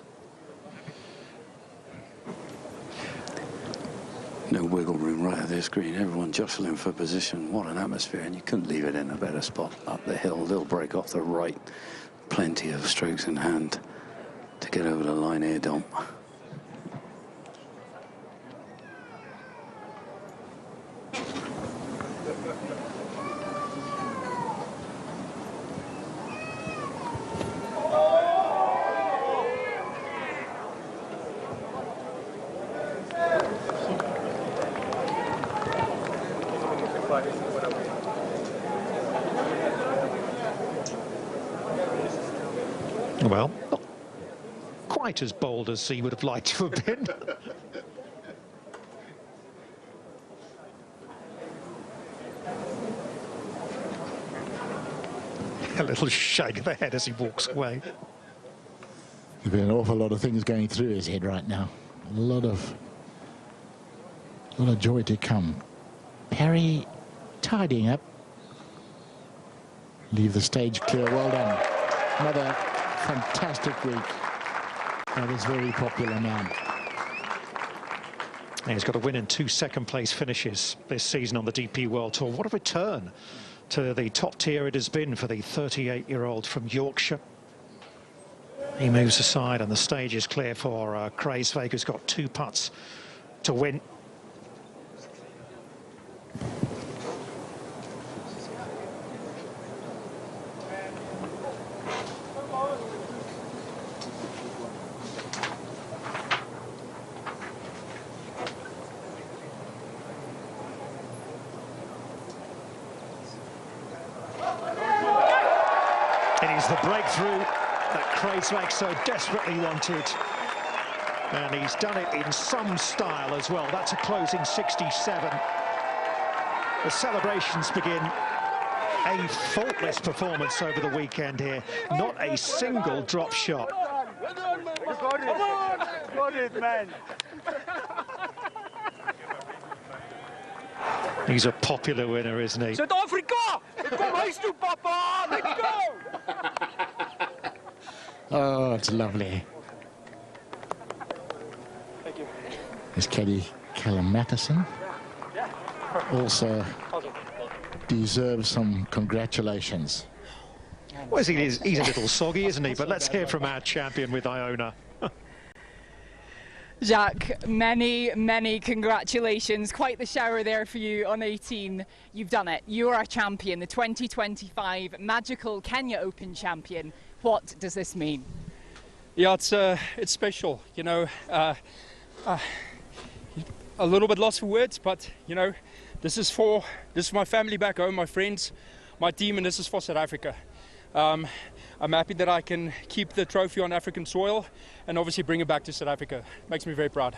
No wiggle room right at this green. Everyone jostling for position. What an atmosphere, and you couldn't leave it in a better spot. Up the hill, little break off the right. Plenty of strokes in hand to get over the line here, Dom. Well, not quite as bold as he would have liked to have been. A little shake of the head as he walks away. There's been an awful lot of things going through his head right now. A lot of joy to come. Parry tidying up. Leave the stage clear. Well done. Another fantastic week. That is very popular now. And he's got a win in 2 second-place finishes this season on the DP World Tour. What a return to the top tier it has been for the 38-year-old from Yorkshire. He moves aside and the stage is clear for Kreiswijk, who's got 2 putts to win. It is the breakthrough that Kreiswijk so desperately wanted. And he's done it in some style as well. That's a closing 67. The celebrations begin. A faultless performance over the weekend here. Not a single drop shot. Got it, man. He's a popular winner, isn't he? South Africa! Kom huis toe, papa! Let's go! Oh, it's lovely. Thank you. There's caddy Callum Matheson. Also deserves some congratulations. Well, he's a little soggy, isn't he? But let's hear from our champion with Iona. Jacques, many congratulations. Quite the shower there for you on 18. You've done it. You are a champion, the 2025 Magical Kenya Open champion. What does this mean? Yeah, it's special. You know, a little bit lost for words, but you know, this is for my family back home, my friends, my team, and this is for South Africa. I'm happy that I can keep the trophy on African soil and obviously bring it back to South Africa. Makes me very proud.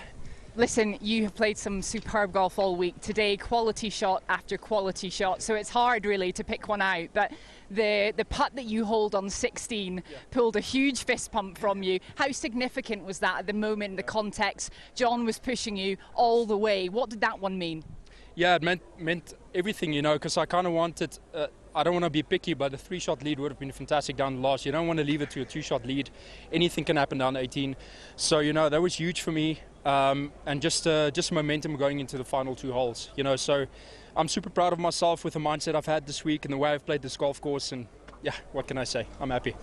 Listen, you have played some superb golf all week. Today, quality shot after quality shot, so it's hard really to pick one out. But the putt that you hold on 16 pulled a huge fist pump from you. How significant was that at the moment, the context? John was pushing you all the way. What did that one mean? Yeah, it meant everything, you know, because I kind of wanted... I don't want to be picky, but a 3-shot lead would have been fantastic down the last. You don't want to leave it to a 2-shot lead. Anything can happen down 18. So, you know, that was huge for me. And just momentum going into the final 2 holes. You know, so I'm super proud of myself with the mindset I've had this week and the way I've played this golf course. And yeah, what can I say? I'm happy.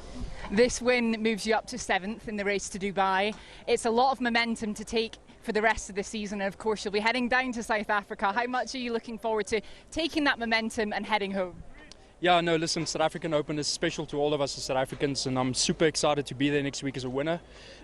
This win moves you up to 7th in the race to Dubai. It's a lot of momentum to take for the rest of the season. And of course, you'll be heading down to South Africa. How much are you looking forward to taking that momentum and heading home? Yeah, no, listen, South African Open is special to all of us as South Africans, and I'm super excited to be there next week as a winner,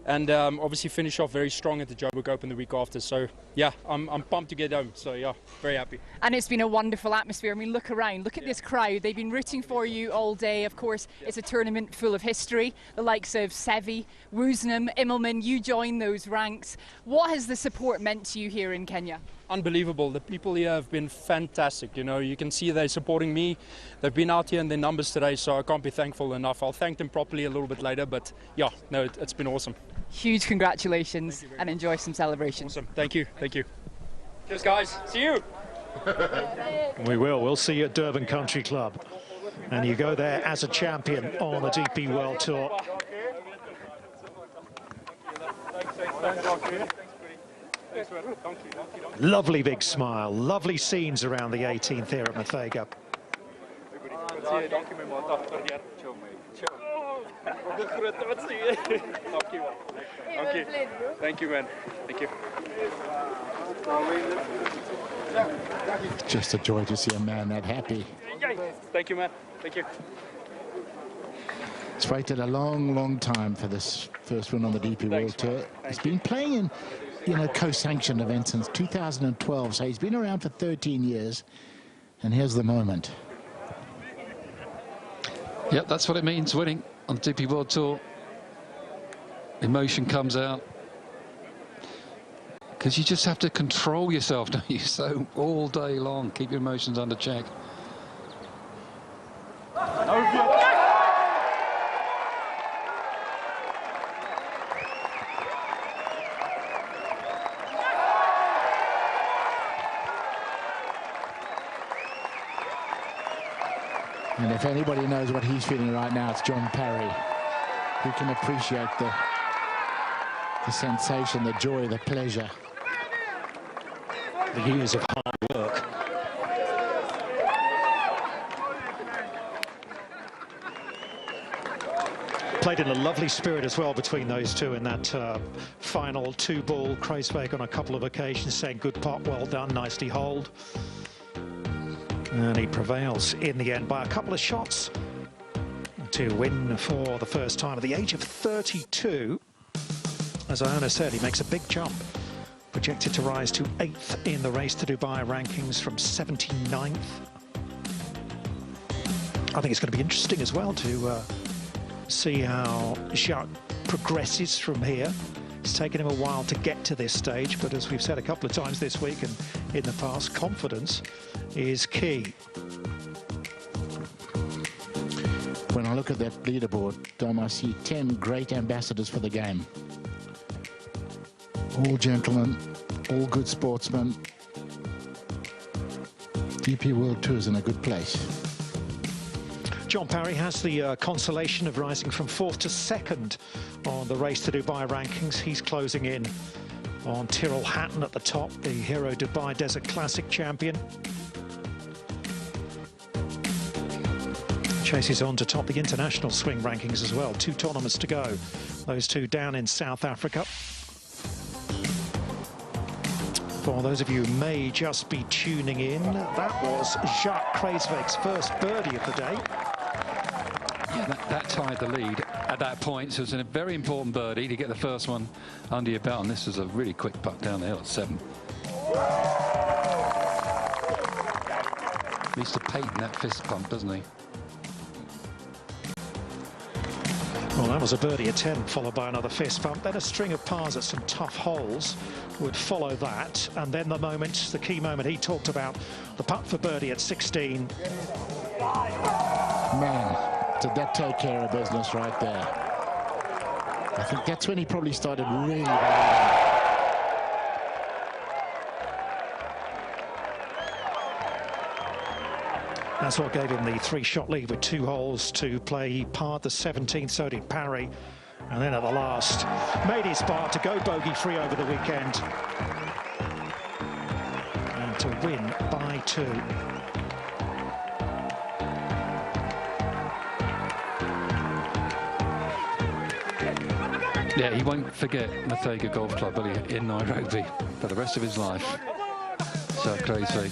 and obviously finish off very strong at the Joburg Open the week after. So, yeah, I'm pumped to get home. So, yeah, very happy. And it's been a wonderful atmosphere. I mean, look around. Look at this crowd. They've been rooting for you all day. Of course, it's a tournament full of history. The likes of Sevi, Woosnam, Immelman, you join those ranks. What has the support meant to you here in Kenya? unbelievable. The people here have been fantastic. You know, you can see they're supporting me. They've been out here in their numbers today, so I can't be thankful enough. I'll thank them properly a little bit later, but yeah, no, it's been awesome. Huge congratulations and enjoy some celebrations. Awesome. Thank you. Thank you. Cheers, guys. See you. We will. We'll see you at Durban Country Club. And you go there as a champion on the DP World Tour. Lovely big smile, lovely scenes around the 18th here at Mathega. Thank you, man. Thank you. Just a joy to see a man that happy. Thank you, man. Thank you. He's waited a long time for this first win on the DP World Tour. He's been playing in, you know, co-sanctioned events since 2012, so he's been around for 13 years. And here's the moment. Yep, that's what it means, winning on the DP World Tour. Emotion comes out. Because you just have to control yourself, don't you? So all day long, keep your emotions under check. And if anybody knows what he's feeling right now, it's John Parry, who can appreciate the sensation, the joy, the pleasure. The years of hard work. Played in a lovely spirit as well between those two in that final two-ball. Kruiswijk on a couple of occasions saying, good pot, well done, nicely holed. And he prevails in the end by a couple of shots to win for the first time at the age of 32. As Iona said, he makes a big jump. Projected to rise to 8th in the Race to Dubai rankings from 79th. I think it's going to be interesting as well to see how Jacques progresses from here. It's taken him a while to get to this stage, but as we've said a couple of times this week and in the past, confidence is key. When I look at that leaderboard, Dom, I see 10 great ambassadors for the game. All gentlemen, all good sportsmen. DP World Tour is in a good place. John Parry has the consolation of rising from 4th to 2nd on the Race to Dubai rankings. He's closing in on Tyrrell Hatton at the top, the Hero Dubai Desert Classic champion. Chases on to top the international swing rankings as well. 2 tournaments to go. Those two down in South Africa. For those of you who may just be tuning in, that was Jacques Kruiswijk's first birdie of the day. Yeah, that tied the lead at that point, so it's a very important birdie to get the first one under your belt, and this is a really quick putt down the hill at 7. Needs to patent that fist pump, doesn't he? Well, that was a birdie at 10, followed by another fist pump. Then a string of pars at some tough holes would follow that. And then the moment, the key moment he talked about, the putt for birdie at 16. Man, did that take care of business right there. I think that's when he probably started really bad. That's what gave him the 3-shot lead with 2 holes to play. He parred the 17th, so did Parry. And then at the last, made his par to go bogey-free over the weekend. And to win by 2. Yeah, he won't forget Mathega Golf Club, will he, in Nairobi for the rest of his life. So crazy,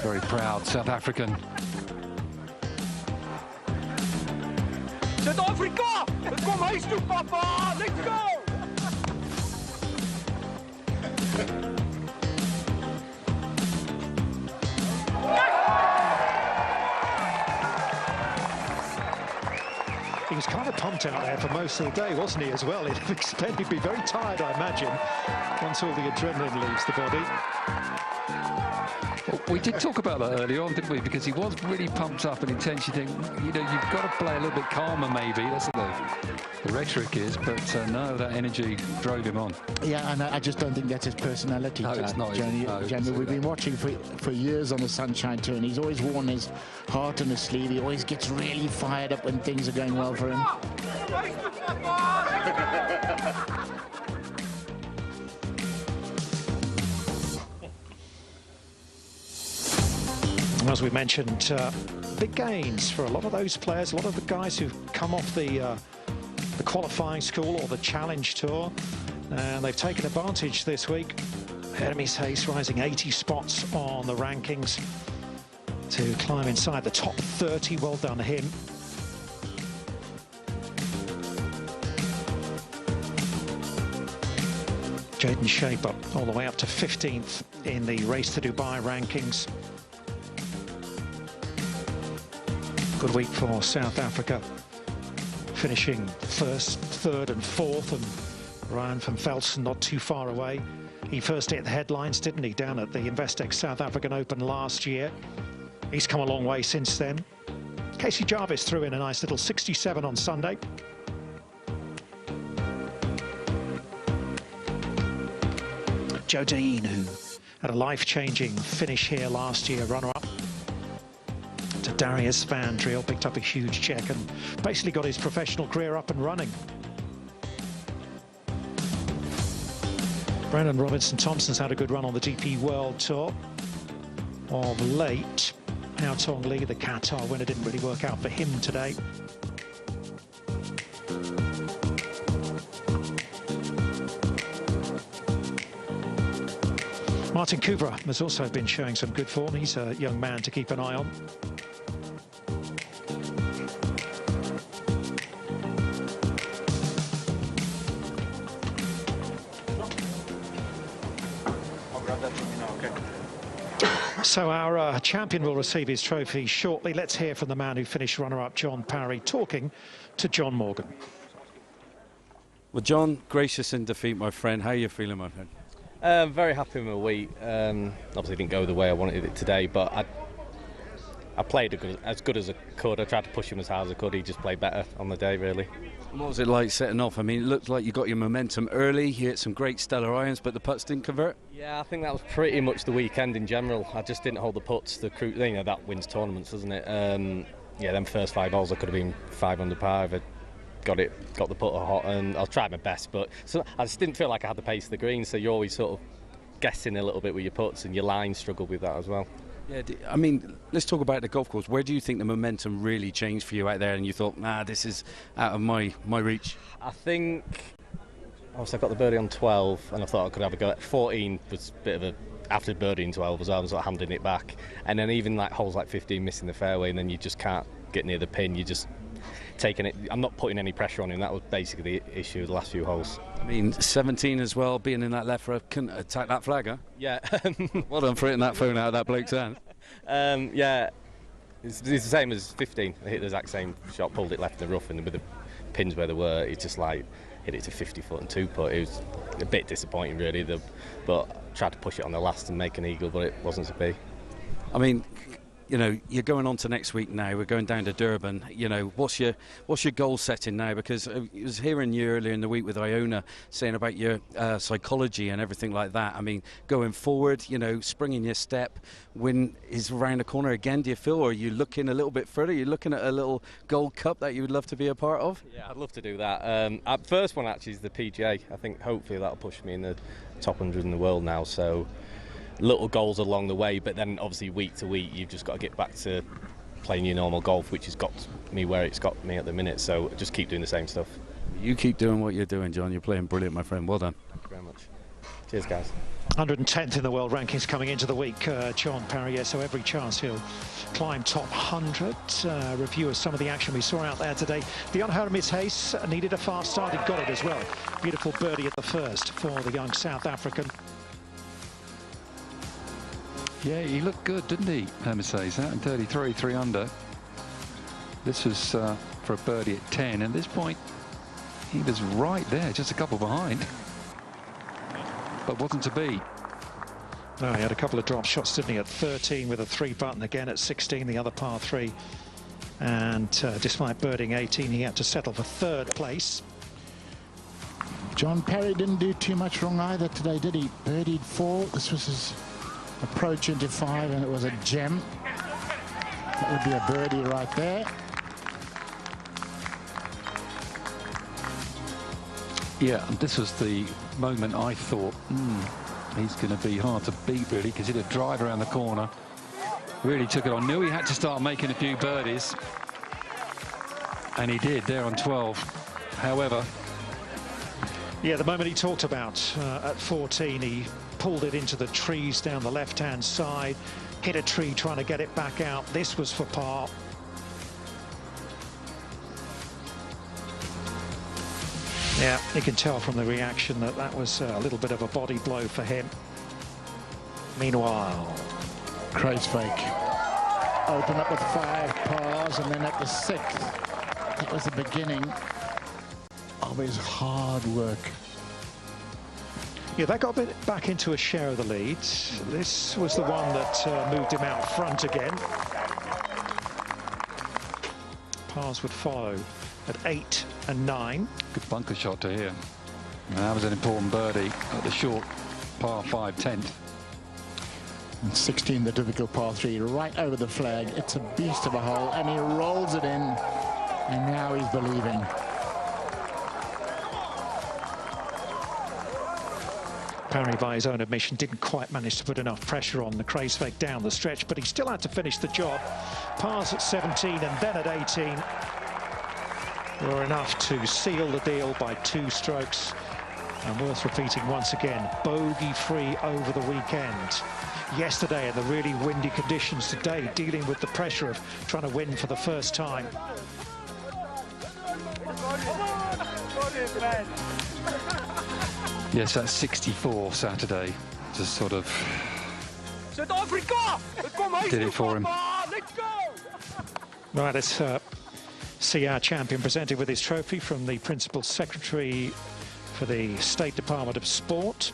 very proud South African. South Africa! Kom huis toe, papa! Let's go! He was kind of pumped out there for most of the day, wasn't he, as well? He'd be very tired, I imagine, once all the adrenaline leaves the body. Well, we did talk about that earlier on, didn't we? Because he was really pumped up and intense. You think, you know, you've got to play a little bit calmer, maybe. That's what the rhetoric is. But no, that energy drove him on. Yeah, and I just don't think that's his personality. No, it's not. Jamie, we've been watching for years on the Sunshine Tour, and he's always worn his heart on his sleeve. He always gets really fired up when things are going well for him. As we mentioned, big gains for a lot of those players, a lot of the guys who've come off the qualifying school or the Challenge Tour, and they've taken advantage this week. Hermes Hayes rising 80 spots on the rankings to climb inside the top 30. Well done him. Jaden Shaper all the way up to 15th in the Race to Dubai rankings. Good week for South Africa, finishing first, third and fourth, and Ryan van Velsen not too far away. He first hit the headlines, didn't he, down at the Investec South African Open last year. He's come a long way since then. Casey Jarvis threw in a nice little 67 on Sunday. Joe Dean, who had a life-changing finish here last year, runner-up to Darius Van Driel, picked up a huge check and basically got his professional career up and running. Brandon Robinson-Thompson's had a good run on the DP World Tour of late. Hao Tong Lee, the Qatar winner, didn't really work out for him today. Martin Cooper has also been showing some good form. He's a young man to keep an eye on. So our champion will receive his trophy shortly. Let's hear from the man who finished runner-up, John Parry, talking to John Morgan. Well, John, gracious in defeat, my friend. How are you feeling, my friend? Very happy with my week. Obviously didn't go the way I wanted it today, but I played as good as I could. I tried to push him as hard as I could. He just played better on the day, really. What was it like setting off? I mean, it looked like you got your momentum early. You hit some great stellar irons, but the putts didn't convert. Yeah, I think that was pretty much the weekend in general. I just didn't hold the putts. The crew, you know, that wins tournaments, doesn't it? Yeah, them first 5 holes I could have been 5 under par if I got the putter hot, and I tried my best, but I just didn't feel like I had the pace of the green. So you're always sort of guessing a little bit with your putts, and your lines struggled with that as well. Yeah, I mean, let's talk about the golf course. Where do you think the momentum really changed for you out there and you thought, nah, this is out of my reach? I think, obviously I got the birdie on 12 and I thought I could have a go at 14. Was a bit of a, after birdie 12 as well, I was sort of handing it back. And then even like holes like 15 missing the fairway, and then you just can't get near the pin. You just taking it, I'm not putting any pressure on him. That was basically the issue of the last few holes. I mean, 17 as well, being in that left row, couldn't attack that flag, huh? Yeah. Well done for hitting that phone out of that bloke's hand. Yeah, it's the same as 15. I hit the exact same shot, pulled it left in the rough, and with the pins where they were, it's just like hit it to 50 foot and 2 putt. It was a bit disappointing, really, but tried to push it on the last and make an eagle, but it wasn't to be. I mean, you know, you're going on to next week now. We're going down to Durban. You know, what's your goal setting now? Because I was hearing you earlier in the week with Iona saying about your psychology and everything like that. I mean, going forward, you know, spring in your step, win is around the corner again. Do you feel, or are you looking a little bit further? Are you looking at a little Gold Cup that you would love to be a part of? Yeah, I'd love to do that. First one actually is the PGA. I think hopefully that'll push me in the top 100 in the world now. So little goals along the way, but then obviously week to week you've just got to get back to playing your normal golf, which has got me where it's got me at the minute. So just keep doing the same stuff. You keep doing what you're doing, John. You're playing brilliant, my friend. Well done. Thank you very much. Cheers, guys. 110th in the world rankings coming into the week, John Parry. Yeah, so every chance he'll climb top 100. Review of some of the action we saw out there today. The Hermes Hayes needed a fast start. He got it as well. Beautiful birdie at the first for the young South African. Yeah, he looked good, didn't he, Hermes Hayes? Out in 33, 3 under. This was for a birdie at 10. At this point, he was right there, just a couple behind. But wasn't to be. No, he had a couple of drop shots, didn't he, at 13 with a 3-putt, and again at 16, the other par 3. And despite birding 18, he had to settle for 3rd place. John Parry didn't do too much wrong either today, did he? Birdied 4. This was his approach into 5, and it was a gem. That would be a birdie right there. Yeah, and this was the moment I thought, he's going to be hard to beat, really, because he did a drive around the corner. Really took it on. Knew he had to start making a few birdies. And he did, there on 12. However... Yeah, the moment he talked about at 14, he pulled it into the trees down the left-hand side, hit a tree trying to get it back out. This was for par. Yeah, you can tell from the reaction that that was a little bit of a body blow for him. Meanwhile, Kreiswijk opened up with 5 pars, and then at the 6th, that was the beginning of his hard work. Yeah, that got a bit back into a share of the lead. This was the one that moved him out front again. Pars would follow at 8 and 9. Good bunker shot to here. And that was an important birdie at the short par 5 10th. And 16, the difficult par 3, right over the flag. It's a beast of a hole, and he rolls it in, and now he's believing. Parry, by his own admission, didn't quite manage to put enough pressure on the Kreiswijk down the stretch, but he still had to finish the job. Pars at 17 and then at 18 were enough to seal the deal by 2 strokes. And worth repeating once again, bogey-free over the weekend. Yesterday in the really windy conditions, today dealing with the pressure of trying to win for the first time. Yes, that's 64 Saturday. Just sort of did it for him. Right, let's see our champion presented with his trophy from the Principal Secretary for the State Department of Sport.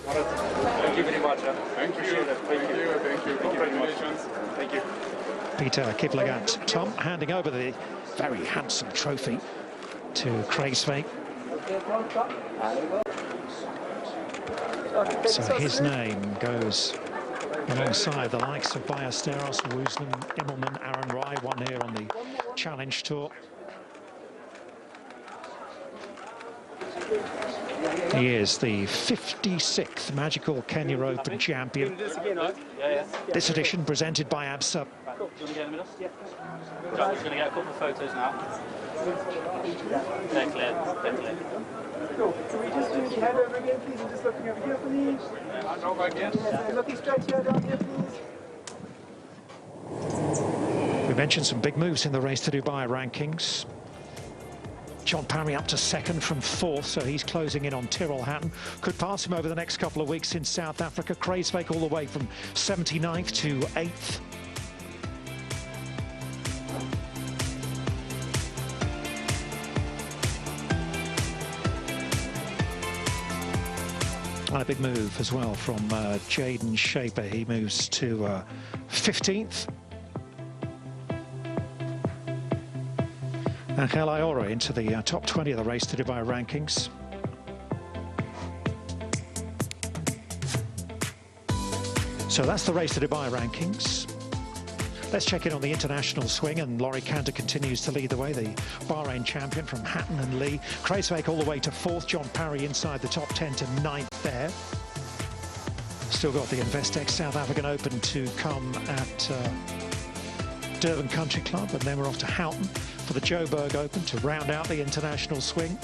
Thank you very much. Thank you. Thank you. Thank you. Congratulations. Thank you. Peter Kiplagat, Tom, handing over the very handsome trophy to Kreiswijk. So his name goes alongside the likes of Ballesteros, Woosnam, Immelman, Aaron Rai, one here on the Challenge Tour. He is the 56th Magical Kenya Open champion. This edition presented by ABSA. Cool. Do you want to get in the middle? Yeah. Right, we're going to get a couple of photos now. They're clear. They're clear. Cool. Can we just do the head over again, please? And just looking over here, please. Over again. Yeah, looking straight here, down here, please. We mentioned some big moves in the Race to Dubai rankings. John Parry up to 2nd from 4th, so he's closing in on Tyrrell Hatton. Could pass him over the next couple of weeks in South Africa. Kreiswijk all the way from 79th to 8th. And a big move as well from Jaden Shaper. He moves to 15th. Angel Ayora into the top 20 of the Race to Dubai rankings. So that's the Race to Dubai rankings. Let's check in on the international swing, and Laurie Cantor continues to lead the way, the Bahrain champion from Hatton and Lee. Kreiswijk all the way to 4th, John Parry inside the top 10 to 9th there. Still got the Investex South African Open to come at Durban Country Club, and then we're off to Houghton for the Joburg Open to round out the international swing.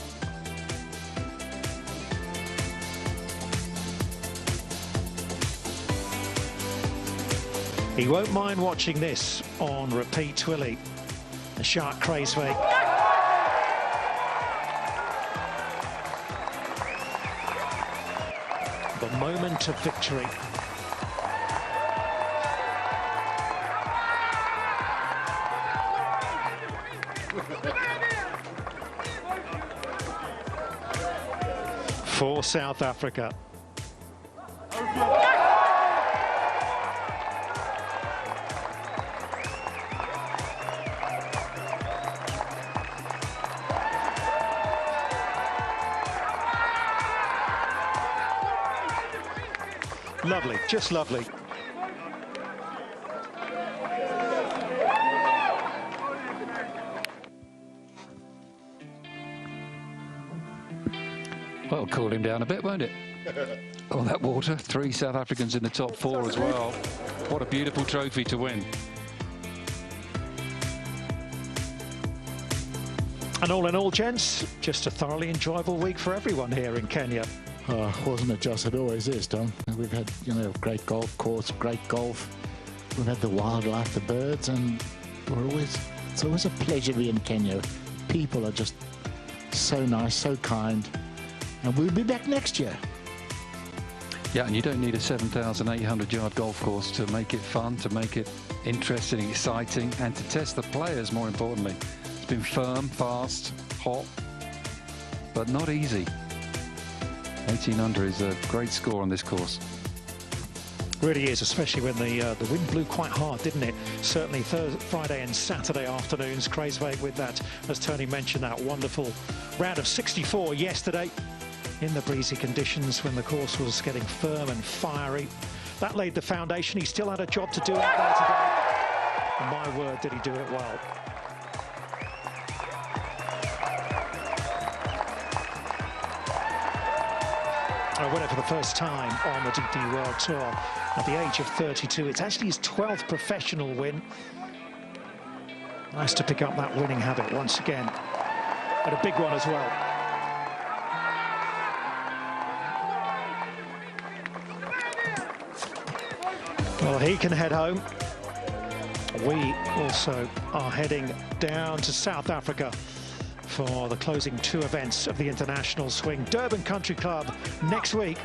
He won't mind watching this on repeat, Twilly. The Shark Kreiswijk. The moment of victory. For South Africa. Lovely, just lovely. Well, cool him down a bit, won't it? All that water. 3 South Africans in the top 4 as well. What a beautiful trophy to win. And all in all, gents, just a thoroughly enjoyable week for everyone here in Kenya. Wasn't it just? It always is, Tom. We've had, you know, great golf course, great golf. We've had the wildlife, the birds, and it's always a pleasure to be in Kenya. People are just so nice, so kind. And we'll be back next year. Yeah, and you don't need a 7,800-yard golf course to make it fun, to make it interesting, exciting, and to test the players, more importantly. It's been firm, fast, hot, but not easy. 18 under is a great score on this course. Really is, especially when the wind blew quite hard, didn't it? Certainly Friday and Saturday afternoons. Kreiswijk with that, as Tony mentioned, that wonderful round of 64 yesterday in the breezy conditions when the course was getting firm and fiery. That laid the foundation. He still had a job to do out there today. And my word, did he do it well. A winner for the first time on the DP World Tour at the age of 32. It's actually his 12th professional win. Nice to pick up that winning habit once again. And a big one as well. Well, he can head home. We also are heading down to South Africa for the closing 2 events of the international swing. Durban Country Club next week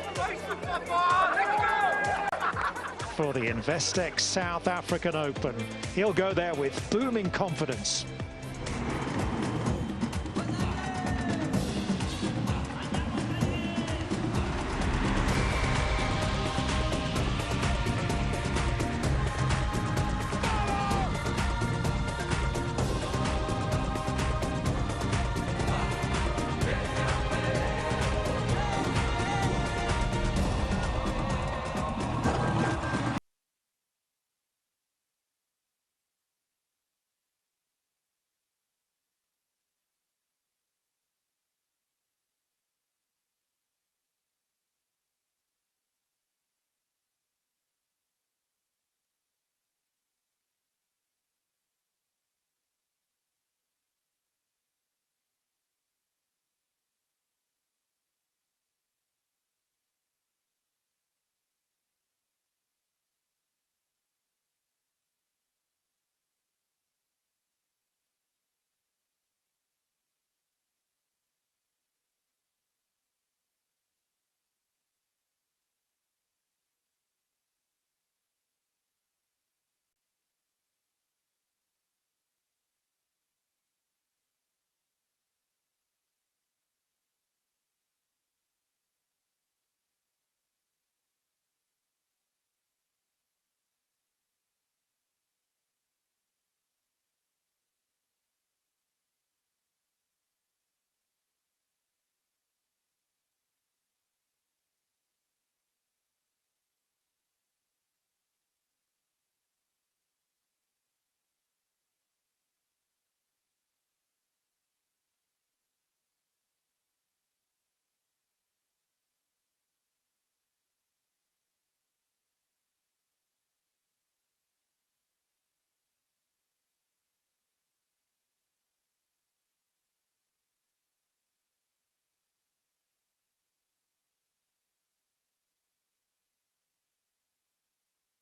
for the Investec South African Open. He'll go there with booming confidence.